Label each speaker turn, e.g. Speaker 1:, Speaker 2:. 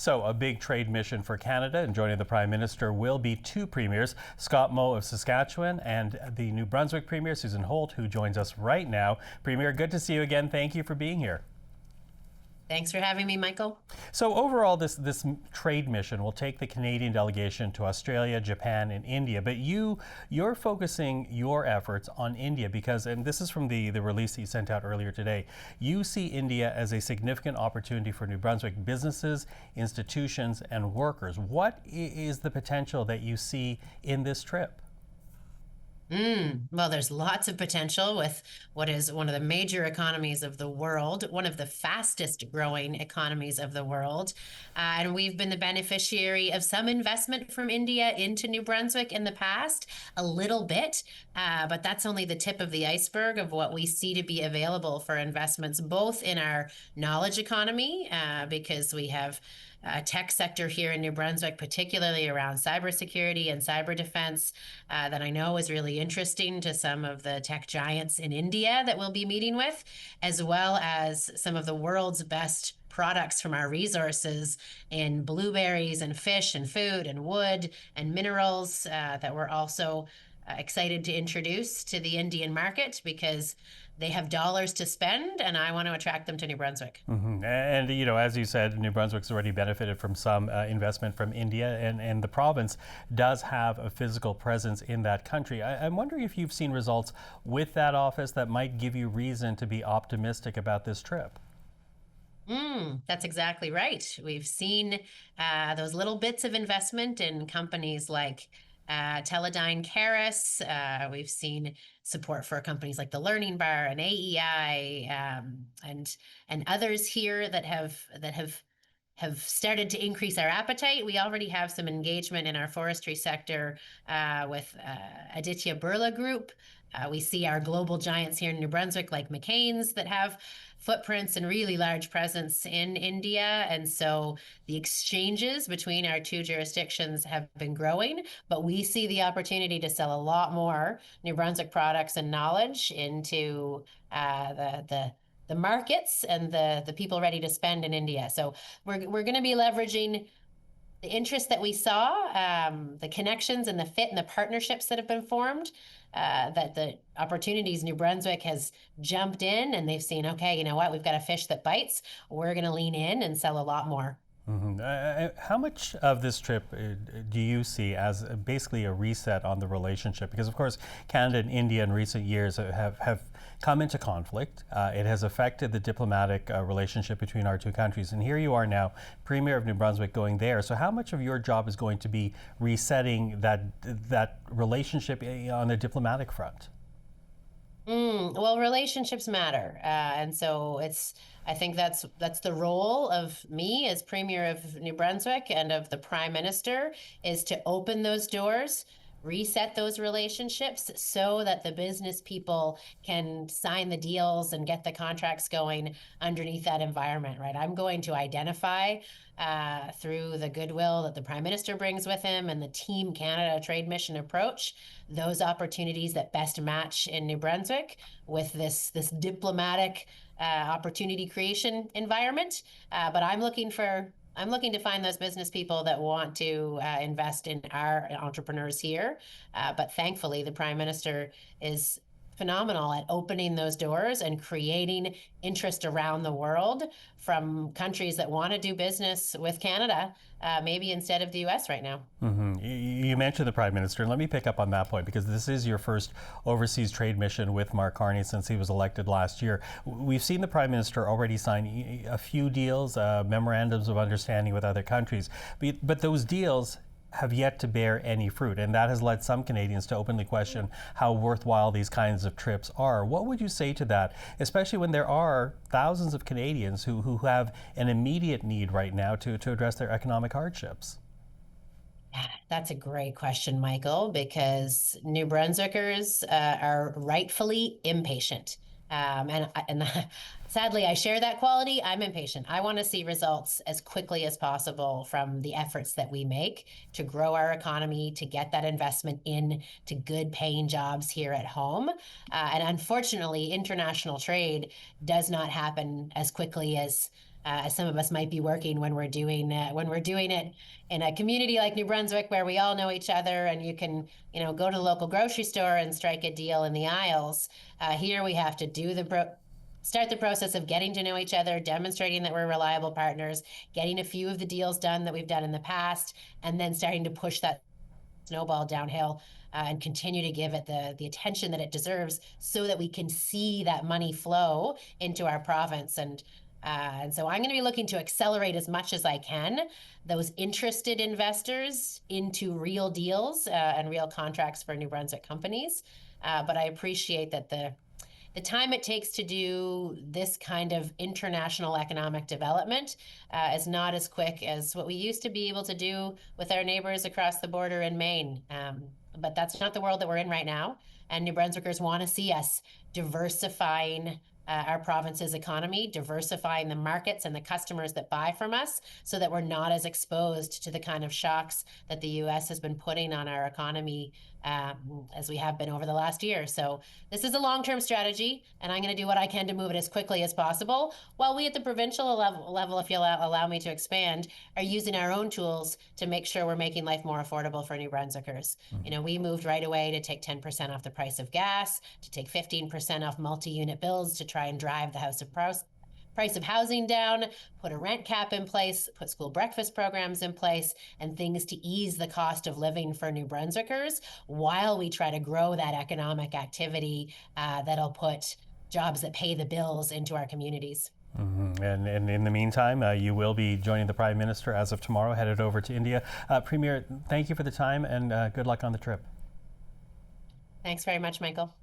Speaker 1: So, a big trade mission for Canada, and joining the Prime Minister will be two premiers, Scott Moe of Saskatchewan and the New Brunswick Premier, Susan Holt, who joins us right now. Premier, good to see you again. Thank you for being here.
Speaker 2: Thanks for having me, Michael.
Speaker 1: So overall, this trade mission will take the Canadian delegation to Australia, Japan, and India. But you're focusing your efforts on India because, and this is from the release that you sent out earlier today, you see India as a significant opportunity for New Brunswick businesses, institutions, and workers. What is the potential that you see in this trip?
Speaker 2: Well, there's lots of potential with what is one of the major economies of the world, one of the fastest growing economies of the world. And we've been the beneficiary of some investment from India into New Brunswick in the past, a little bit, but that's only the tip of the iceberg of what we see to be available for investments, both in our knowledge economy, because we have a tech sector here in New Brunswick, particularly around cybersecurity and cyber defense, that I know is really interesting to some of the tech giants in India that we'll be meeting with, as well as some of the world's best products from our resources in blueberries and fish and food and wood and minerals that we're also excited to introduce to the Indian market because they have dollars to spend and I want to attract them to New Brunswick.
Speaker 1: And, as you said, New Brunswick's already benefited from some investment from India, and the province does have a physical presence in that country. I'm wondering if you've seen results with that office that might give you reason to be optimistic about this trip.
Speaker 2: That's exactly right. We've seen those little bits of investment in companies like Teledyne Caris. We've seen support for companies like the Learning Bar and AEI, and others here that have started to increase our appetite. We already have some engagement in our forestry sector with Aditya Birla Group. We see our global giants here in New Brunswick like McCain's that have footprints and really large presence in India. And so the exchanges between our two jurisdictions have been growing, but we see the opportunity to sell a lot more New Brunswick products and knowledge into the markets and the people ready to spend in India. So we're going to be leveraging the interest that we saw, the connections and the fit and the partnerships that have been formed, that the opportunities New Brunswick has jumped in and they've seen, okay, you know what, we've got a fish that bites. We're going to lean in and sell a lot more.
Speaker 1: How much of this trip do you see as basically a reset on the relationship? Because, of course, Canada and India in recent years have come into conflict. It has affected the diplomatic relationship between our two countries. And here you are now, Premier of New Brunswick, going there. So how much of your job is going to be resetting that relationship on the diplomatic front?
Speaker 2: Well, relationships matter, and so I think that's the role of me as Premier of New Brunswick and of the Prime Minister is to open those doors, reset those relationships so that the business people can sign the deals and get the contracts going underneath that environment, right? I'm going to identify through the goodwill that the Prime Minister brings with him and the Team Canada trade mission approach, those opportunities that best match in New Brunswick with this diplomatic opportunity creation environment. But I'm looking to find those business people that want to invest in our entrepreneurs here. But thankfully, the Prime Minister is phenomenal at opening those doors and creating interest around the world from countries that want to do business with Canada, maybe instead of the U.S. right now.
Speaker 1: You mentioned the Prime Minister, and let me pick up on that point because this is your first overseas trade mission with Mark Carney since he was elected last year. We've seen the Prime Minister already sign a few deals, memorandums of understanding with other countries, but those deals have yet to bear any fruit, and that has led some Canadians to openly question how worthwhile these kinds of trips are. What would you say to that, especially when there are thousands of Canadians who have an immediate need right now to address their economic hardships?
Speaker 2: That's a great question, Michael, because New Brunswickers are rightfully impatient. And sadly, I share that quality. I'm impatient. I want to see results as quickly as possible from the efforts that we make to grow our economy, to get that investment in to good paying jobs here at home. And unfortunately, international trade does not happen as quickly as as some of us might be working when we're doing it in a community like New Brunswick, where we all know each other, and you can go to the local grocery store and strike a deal in the aisles. Here we have to start the process of getting to know each other, demonstrating that we're reliable partners, getting a few of the deals done that we've done in the past, and then starting to push that snowball downhill and continue to give it the attention that it deserves so that we can see that money flow into our province. And so I'm going to be looking to accelerate as much as I can those interested investors into real deals and real contracts for New Brunswick companies. But I appreciate that the time it takes to do this kind of international economic development is not as quick as what we used to be able to do with our neighbors across the border in Maine. But that's not the world that we're in right now. And New Brunswickers want to see us diversifying our province's economy, diversifying the markets and the customers that buy from us so that we're not as exposed to the kind of shocks that the US has been putting on our economy as we have been over the last year. So this is a long-term strategy, and I'm going to do what I can to move it as quickly as possible, while we at the provincial level, if you'll allow me to expand, are using our own tools to make sure we're making life more affordable for New Brunswickers. We moved right away to take 10% off the price of gas, to take 15% off multi-unit bills to try and drive the price of housing down, put a rent cap in place, put school breakfast programs in place, and things to ease the cost of living for New Brunswickers while we try to grow that economic activity that'll put jobs that pay the bills into our communities.
Speaker 1: And in the meantime, you will be joining the Prime Minister as of tomorrow, headed over to India. Premier, thank you for the time, and good luck on the trip.
Speaker 2: Thanks very much, Michael.